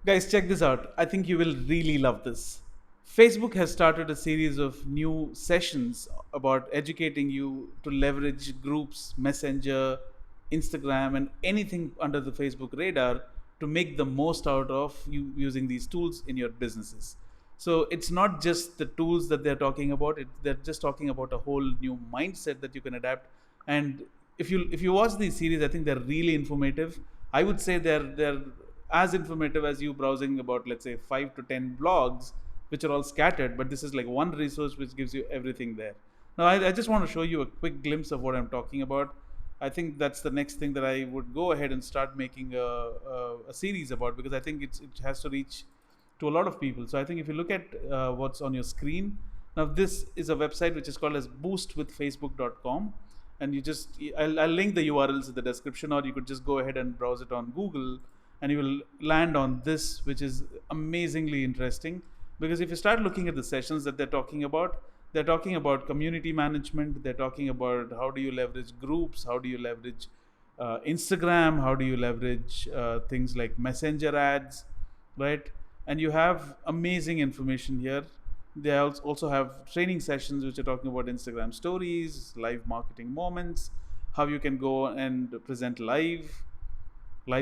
Guys, check this out. I think you will really love this. Facebook has started a series of new sessions about educating you to leverage groups, Messenger, Instagram, and anything under the Facebook radar to make the most out of you using these tools in your businesses. So it's not just the tools that they're talking about, they're just talking about a whole new mindset that you can adapt. And if you watch these series, I think they're really informative. I would say they're as informative as you browsing about, let's say, 5 to 10 blogs which are all scattered, but this is like one resource which gives you everything there. Now I just want to show you a quick glimpse of what I'm talking about. I think that's the next thing that I would go ahead and start making a series about, because I think it has to reach to a lot of people. So I think if you look at what's on your screen now, this is a website which is called as boostwithfacebook.com, and I'll link the URLs in the description, or you could just go ahead and browse it on Google, and you will land on this, which is amazingly interesting. Because if you start looking at the sessions that they're talking about community management, they're talking about how do you leverage groups, how do you leverage Instagram, how do you leverage things like messenger ads, right? And you have amazing information here. They also have training sessions which are talking about Instagram stories, live marketing moments, how you can go and present live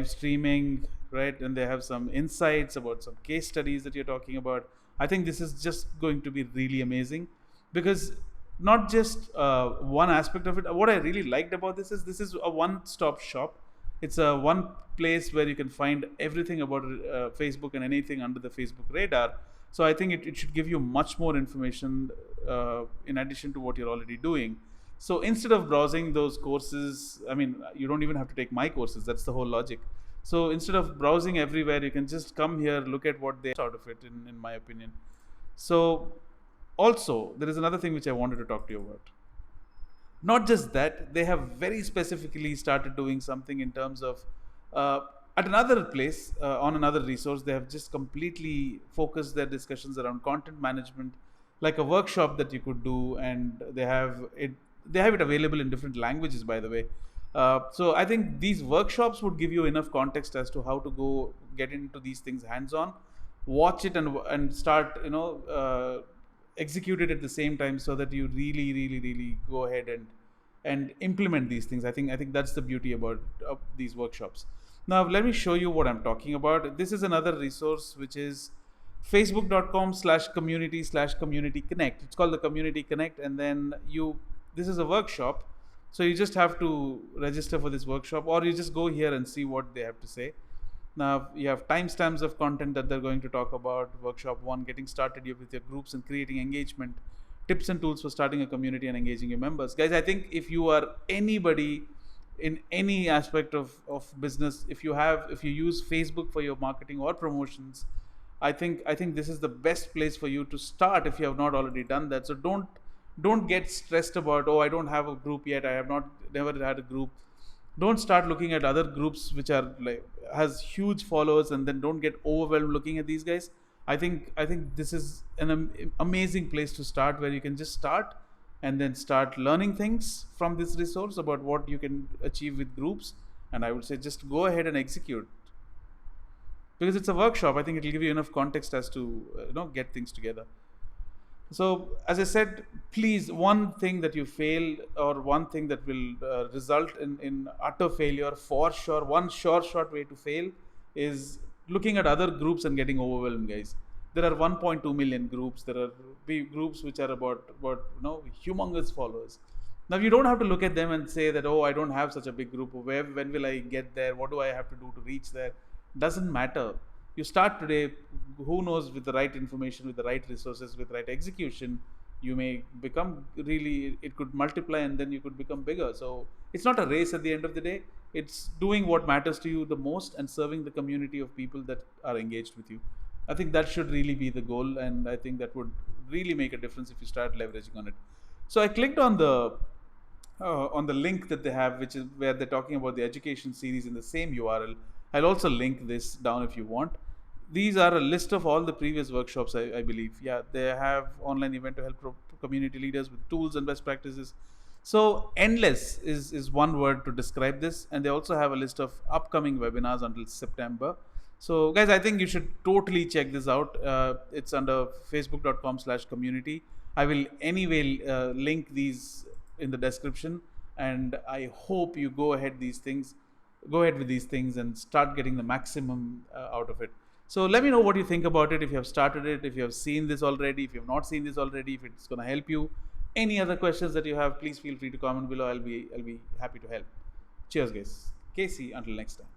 streaming, right? And they have some insights about some case studies that you're talking about. I think this is just going to be really amazing, because not just one aspect of it. What I really liked about this is a one-stop shop. It's a one place where you can find everything about Facebook and anything under the Facebook radar. So I think it should give you much more information in addition to what you're already doing. So instead of browsing those courses, I mean, you don't even have to take my courses. That's the whole logic. So instead of browsing everywhere, you can just come here, look at what they out of it, in my opinion. So also, there is another thing which I wanted to talk to you about. Not just that, they have very specifically started doing something in terms of uh, at another place, on another resource, they have just completely focused their discussions around content management, like a workshop that you could do. And they have it available in different languages, by the way. So I think these workshops would give you enough context as to how to go get into these things hands on, watch it, and start, execute it at the same time, so that you really really really go ahead and implement these things. I think that's the beauty about these workshops. Now let me show you what I'm talking about. This is another resource which is facebook.com/community/community connect. It's called the Community Connect. And then this is a workshop, so you just have to register for this workshop, or you just go here and see what they have to say. Now you have timestamps of content that they're going to talk about. Workshop 1, getting started with your groups and creating engagement, tips and tools for starting a community and engaging your members. Guys, I think if you are anybody in any aspect of business, if you use Facebook for your marketing or promotions, I think this is the best place for you to start if you have not already done that. So don't get stressed about, oh, I don't have a group yet, I have not never had a group. Don't start looking at other groups which are like has huge followers, and then don't get overwhelmed looking at these guys. I think this is an amazing place to start, where you can just start and then start learning things from this resource about what you can achieve with groups. And I would say just go ahead and execute, because it's a workshop. I think it will give you enough context as to get things together. So, as I said, please, one thing that you fail, or one thing that will result in utter failure for sure, one short way to fail is looking at other groups and getting overwhelmed, guys. There are 1.2 million groups. There are groups which are about humongous followers. Now, you don't have to look at them and say that, oh, I don't have such a big group. When will I get there? What do I have to do to reach there? Doesn't matter. You start today. Who knows, with the right information, with the right resources, with right execution, you may become really, it could multiply, and then you could become bigger. So it's not a race at the end of the day. It's doing what matters to you the most and serving the community of people that are engaged with you. I think that should really be the goal, and I think that would really make a difference if you start leveraging on it. So I clicked on the link that they have, which is where they're talking about the education series in the same URL. I'll also link this down if you want. These are a list of all the previous workshops, I believe. Yeah, they have online event to help community leaders with tools and best practices. So endless is one word to describe this. And they also have a list of upcoming webinars until September. So, guys, I think you should totally check this out. It's under facebook.com/community. I will anyway link these in the description, and I hope you go ahead with these things and start getting the maximum out of it. So let me know what you think about it. If you have started it, if you have seen this already, if you have not seen this already, if it's going to help you. Any other questions that you have, please feel free to comment below. I'll be happy to help. Cheers, guys. Casey, until next time.